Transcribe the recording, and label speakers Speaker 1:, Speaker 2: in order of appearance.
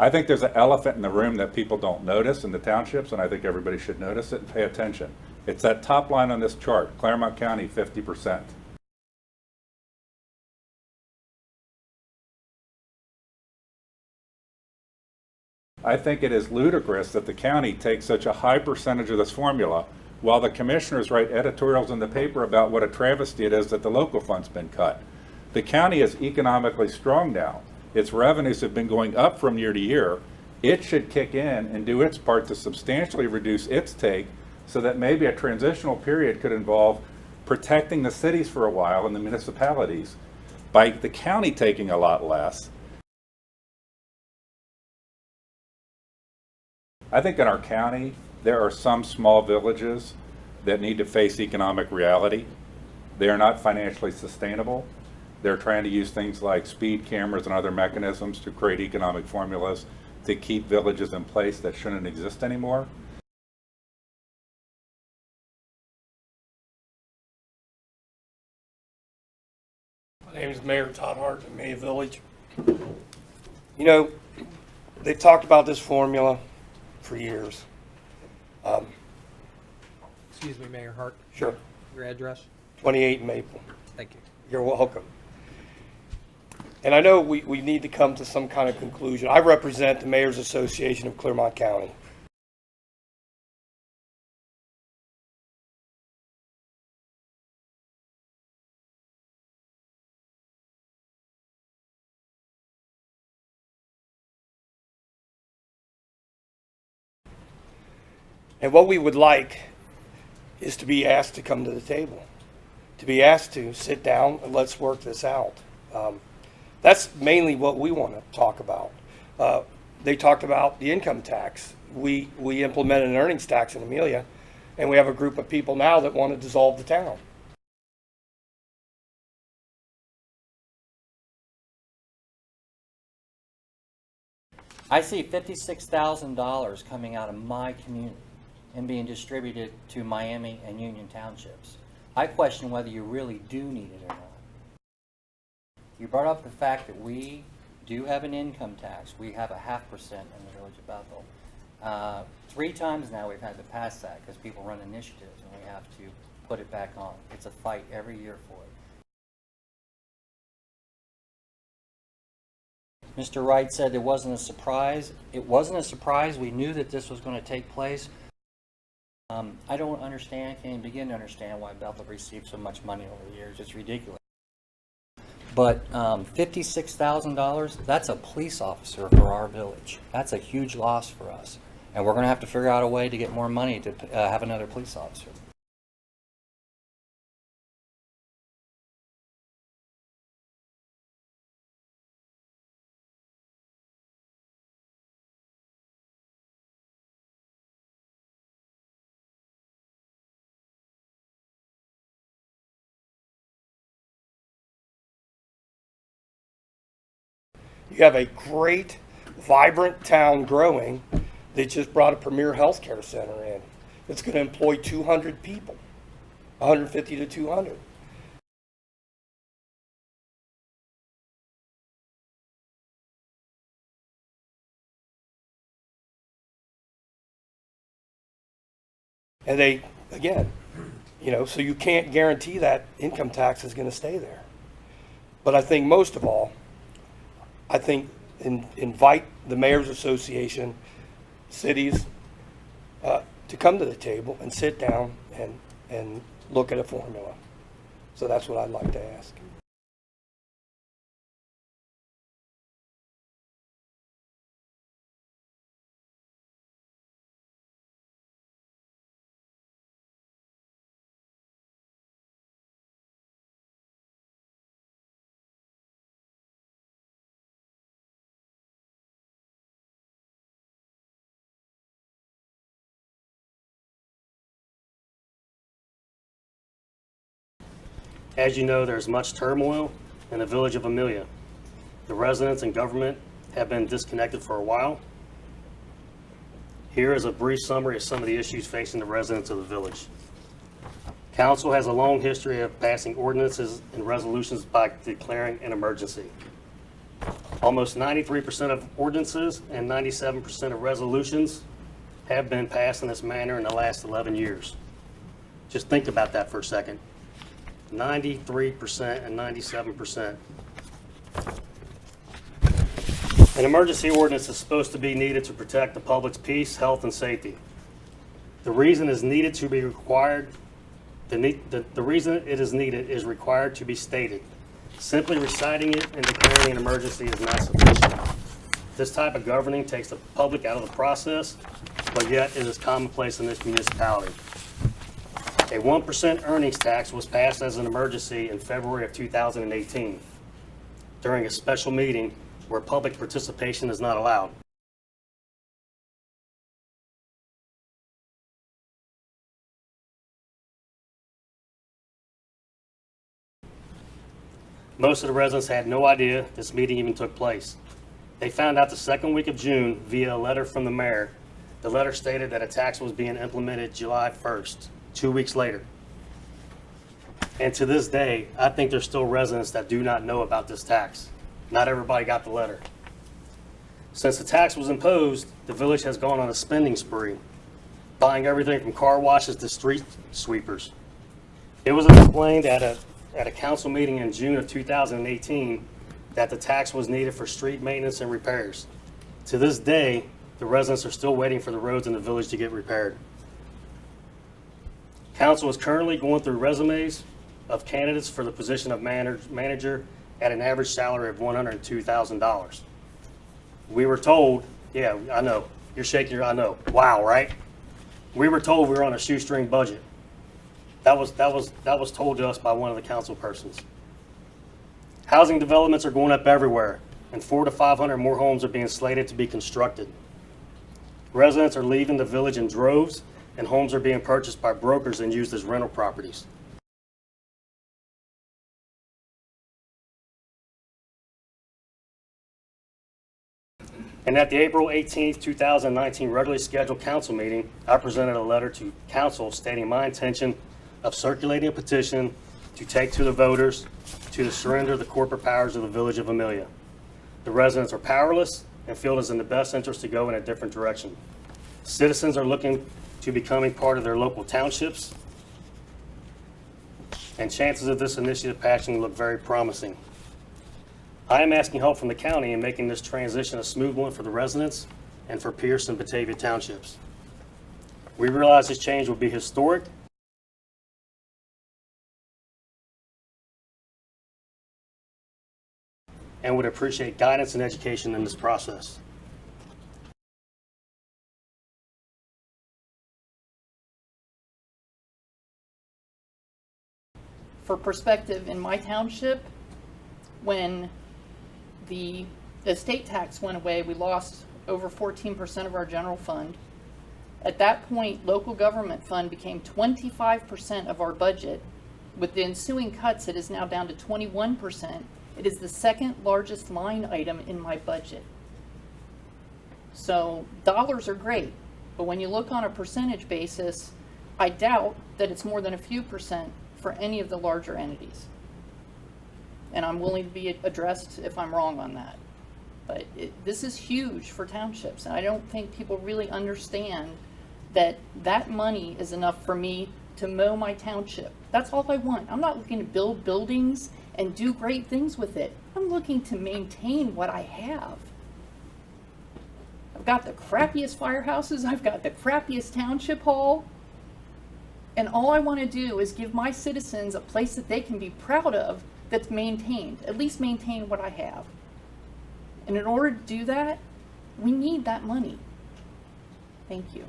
Speaker 1: I think there's an elephant in the room that people don't notice in the townships, and I think everybody should notice it and pay attention. It's that top line on this chart, Claremont County, 50%. I think it is ludicrous that the county takes such a high percentage of this formula while the commissioners write editorials in the paper about what a travesty it is that the local fund's been cut. The county is economically strong now. Its revenues have been going up from year to year. It should kick in and do its part to substantially reduce its take so that maybe a transitional period could involve protecting the cities for a while and the municipalities by the county taking a lot less. I think in our county, there are some small villages that need to face economic reality. They are not financially sustainable. They're trying to use things like speed cameras and other mechanisms to create economic formulas to keep villages in place that shouldn't exist anymore.
Speaker 2: My name is Mayor Todd Hart in Amelia Village. You know, they've talked about this formula for years.
Speaker 3: Excuse me, Mayor Hart.
Speaker 2: Sure.
Speaker 3: Your address?
Speaker 2: 28 Maple.
Speaker 3: Thank you.
Speaker 2: You're welcome. And I know we need to come to some kind of conclusion. I represent the Mayor's Association of Claremont County. And what we would like is to be asked to come to the table, to be asked to sit down and let's work this out. That's mainly what we want to talk about. They talked about the income tax. We implemented an earnings tax in Amelia, and we have a group of people now that want to dissolve the town.
Speaker 4: I see $56,000 coming out of my community and being distributed to Miami and Union Townships. I question whether you really do need it or not. You brought up the fact that we do have an income tax. We have a 0.5% in the village of Bethel. 3 times now we've had to pass that because people run initiatives and we have to put it back on. It's a fight every year for it. Mr. Wright said it wasn't a surprise. It wasn't a surprise. We knew that this was going to take place. I don't understand, can't even begin to understand why Bethel received so much money over the years. It's ridiculous. But $56,000, that's a police officer for our village. That's a huge loss for us. And we're going to have to figure out a way to get more money to have another police officer.
Speaker 2: You have a great, vibrant town growing. They just brought a premier healthcare center in. It's going to employ 200 people, 150 to 200. And they, again, you know, so you can't guarantee that income tax is going to stay there. But I think most of all, I think invite the Mayor's Association, cities, to come to the table and sit down and look at a formula. So that's what I'd like to ask.
Speaker 5: As you know, there's much turmoil in the village of Amelia. The residents and government have been disconnected for a while. Here is a brief summary of some of the issues facing the residents of the village. Council has a long history of passing ordinances and resolutions by declaring an emergency. Almost 93% of ordinances and 97% of resolutions have been passed in this manner in the last 11 years. Just think about that for a second. 93% and 97%. An emergency ordinance is supposed to be needed to protect the public's peace, health, and safety. The reason is needed to be required, the reason it is needed is required to be stated. Simply reciting it and declaring an emergency is not sufficient. This type of governing takes the public out of the process, but yet it is commonplace in this municipality. A 1% earnings tax was passed as an emergency in February of 2018 during a special meeting where public participation is not allowed. Most of the residents had no idea this meeting even took place. They found out the second week of June via a letter from the mayor. The letter stated that a tax was being implemented July 1st, 2 weeks later. And to this day, I think there's still residents that do not know about this tax. Not everybody got the letter. Since the tax was imposed, the village has gone on a spending spree, buying everything from car washes to street sweepers. It was explained at a council meeting in June of 2018 that the tax was needed for street maintenance and repairs. To this day, the residents are still waiting for the roads in the village to get repaired. Council is currently going through resumes of candidates for the position of manager at an average salary of $102,000. We were told, yeah, I know, you're shaking your, I know, wow, right? We were told we were on a shoestring budget. That was told to us by one of the council persons. Housing developments are going up everywhere, and 400 to 500 more homes are being slated to be constructed. Residents are leaving the village in droves, and homes are being purchased by brokers and used as rental properties. And at the April 18th, 2019 regularly scheduled council meeting, I presented a letter to council stating my intention of circulating a petition to take to the voters to surrender the corporate powers of the village of Amelia. The residents are powerless and feel it is in the best interest to go in a different direction. Citizens are looking to becoming part of their local townships, and chances of this initiative passing look very promising. I am asking help from the county in making this transition a smooth one for the residents and for Pierce and Batavia townships. We realize this change will be historic and would appreciate guidance and education in this process.
Speaker 6: For perspective, in my township, when the estate tax went away, we lost over 14% of our general fund. At that point, local government fund became 25% of our budget. With the ensuing cuts, it is now down to 21%. It is the second largest line item in my budget. So dollars are great, but when you look on a percentage basis, I doubt that it's more than a few percent for any of the larger entities. And I'm willing to be addressed if I'm wrong on that. But this is huge for townships, and I don't think people really understand that that money is enough for me to mow my township. That's all I want. I'm not looking to build buildings and do great things with it. I'm looking to maintain what I have. I've got the crappiest firehouses, I've got the crappiest township hall, and all I want to do is give my citizens a place that they can be proud of that's maintained, at least maintain what I have. And in order to do that, we need that money. Thank you.